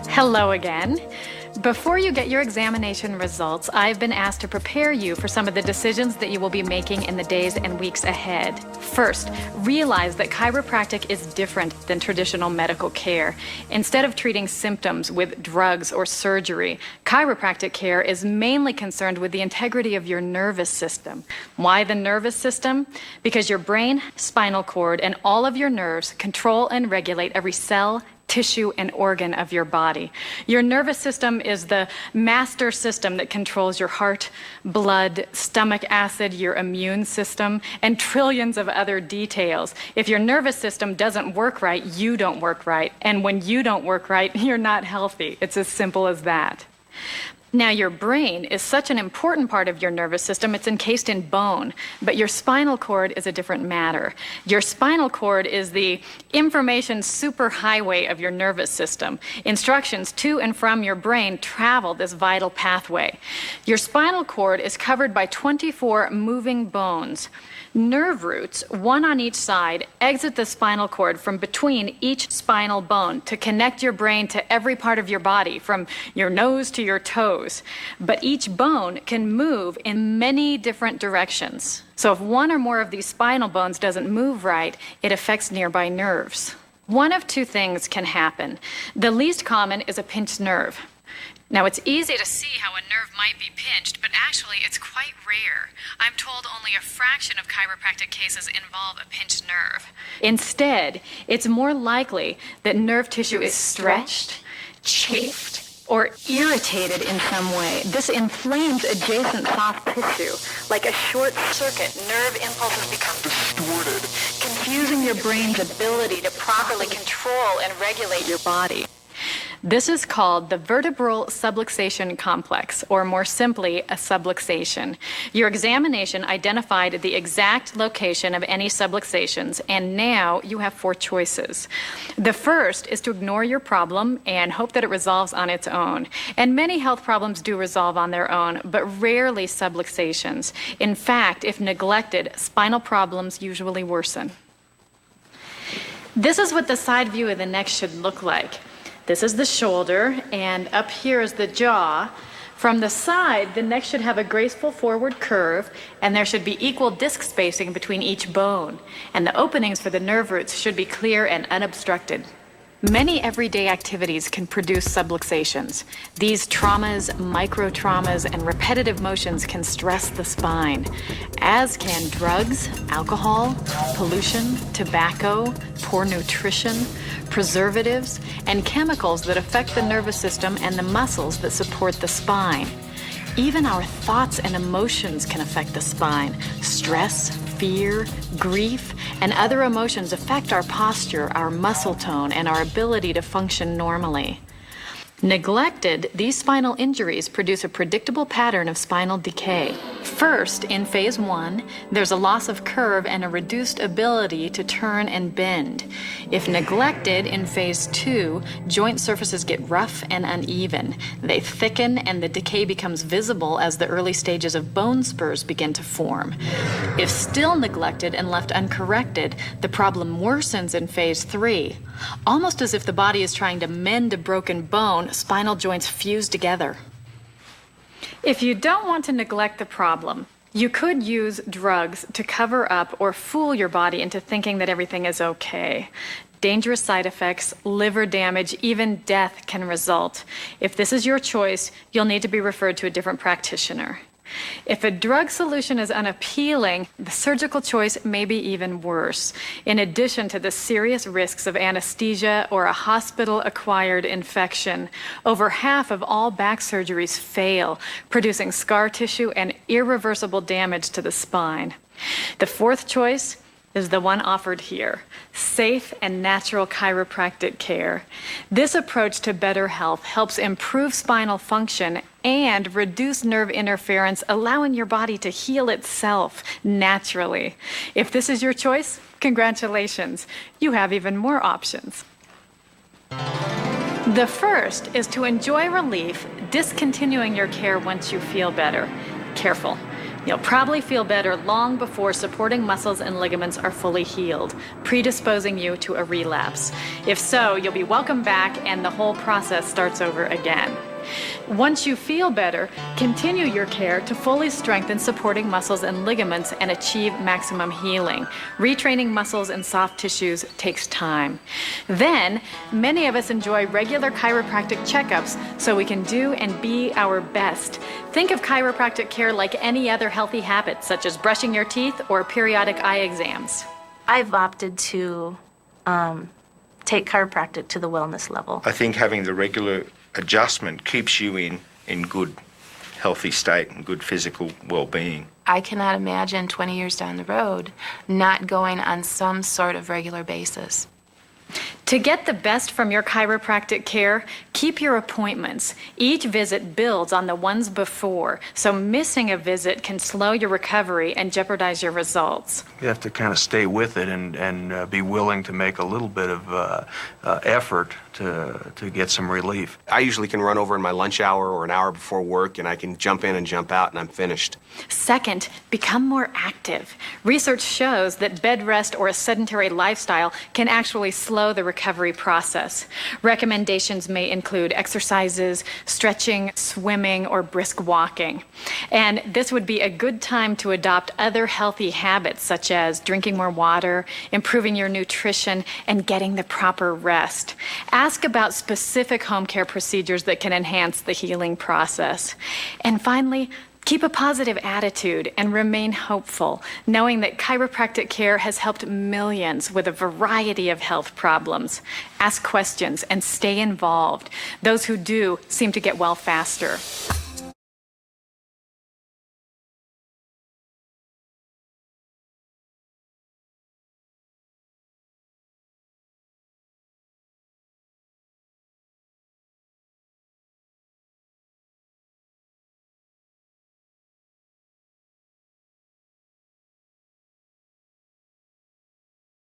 Hello again. Before you get your examination results, I've been asked to prepare you for some of the decisions that you will be making in the days and weeks ahead. First, realize that chiropractic is different than traditional medical care. Instead of treating symptoms with drugs or surgery, chiropractic care is mainly concerned with the integrity of your nervous system. Why the nervous system? Because your brain, spinal cord, and all of your nerves control and regulate every cell, tissue, and organ of your body. Your nervous system is the master system that controls your heart, blood, stomach acid, your immune system, and trillions of other details. If your nervous system doesn't work right, you don't work right. And when you don't work right, you're not healthy. It's as simple as that. Now, your brain is such an important part of your nervous system, it's encased in bone, but your spinal cord is a different matter. Your spinal cord is the information superhighway of your nervous system. Instructions to and from your brain travel this vital pathway. Your spinal cord is covered by 24 moving bones. Nerve roots, one on each side, exit the spinal cord from between each spinal bone to connect your brain to every part of your body, from your nose to your toes. But each bone can move in many different directions. So if one or more of these spinal bones doesn't move right, it affects nearby nerves. One of two things can happen. The least common is a pinched nerve. Now, it's easy to see how a nerve might be pinched, but actually it's quite rare. I'm told only a fraction of chiropractic cases involve a pinched nerve. Instead, it's more likely that nerve tissue is stretched, chafed, or irritated in some way. This inflames adjacent soft tissue. Like a short circuit, nerve impulses become distorted, confusing your brain's ability to properly control and regulate your body. This is called the vertebral subluxation complex, or more simply, a subluxation. Your examination identified the exact location of any subluxations, and now you have 4 choices. The first is to ignore your problem and hope that it resolves on its own. And many health problems do resolve on their own, but rarely subluxations. In fact, if neglected, spinal problems usually worsen. This is what the side view of the neck should look like. This is the shoulder, and up here is the jaw. From the side, the neck should have a graceful forward curve, and there should be equal disc spacing between each bone. And the openings for the nerve roots should be clear and unobstructed. Many everyday activities can produce subluxations. These traumas, micro-traumas, and repetitive motions can stress the spine, as can drugs, alcohol, pollution, tobacco, poor nutrition, preservatives, and chemicals that affect the nervous system and the muscles that support the spine. Even our thoughts and emotions can affect the spine. Stress, fear, grief, and other emotions affect our posture, our muscle tone, and our ability to function normally. Neglected, these spinal injuries produce a predictable pattern of spinal decay. First, in phase 1, there's a loss of curve and a reduced ability to turn and bend. If neglected, in phase 2, joint surfaces get rough and uneven. They thicken and the decay becomes visible as the early stages of bone spurs begin to form. If still neglected and left uncorrected, the problem worsens in phase 3. Almost as if the body is trying to mend a broken bone, spinal joints fuse together. If you don't want to neglect the problem, you could use drugs to cover up or fool your body into thinking that everything is okay. Dangerous side effects, liver damage, even death can result. If this is your choice, you'll need to be referred to a different practitioner. If a drug solution is unappealing, the surgical choice may be even worse. In addition to the serious risks of anesthesia or a hospital-acquired infection, over half of all back surgeries fail, producing scar tissue and irreversible damage to the spine. The fourth choice is the one offered here: safe and natural chiropractic care. This approach to better health helps improve spinal function and reduce nerve interference, allowing your body to heal itself naturally. If this is your choice, congratulations. You have even more options. The first is to enjoy relief, discontinuing your care once you feel better. Careful. You'll probably feel better long before supporting muscles and ligaments are fully healed, predisposing you to a relapse. If so, you'll be welcome back and the whole process starts over again. Once you feel better, continue your care to fully strengthen supporting muscles and ligaments and achieve maximum healing. Retraining muscles and soft tissues takes time. Then, many of us enjoy regular chiropractic checkups so we can do and be our best. Think of chiropractic care like any other healthy habit, such as brushing your teeth or periodic eye exams. I've opted to take chiropractic to the wellness level. I think having the regular adjustment keeps you in good, healthy state and good physical well-being. I cannot imagine 20 years down the road not going on some sort of regular basis. To get the best from your chiropractic care, keep your appointments. Each visit builds on the ones before, so missing a visit can slow your recovery and jeopardize your results. You have to kind of stay with it and be willing to make a little bit of effort to get some relief. I usually can run over in my lunch hour or an hour before work, and I can jump in and jump out, and I'm finished. Second, become more active. Research shows that bed rest or a sedentary lifestyle can actually slow the recovery process. Recommendations may include exercises, stretching, swimming, or brisk walking. And this would be a good time to adopt other healthy habits such as drinking more water, improving your nutrition, and getting the proper rest. Ask about specific home care procedures that can enhance the healing process. And finally, keep a positive attitude and remain hopeful, knowing that chiropractic care has helped millions with a variety of health problems. Ask questions and stay involved. Those who do seem to get well faster.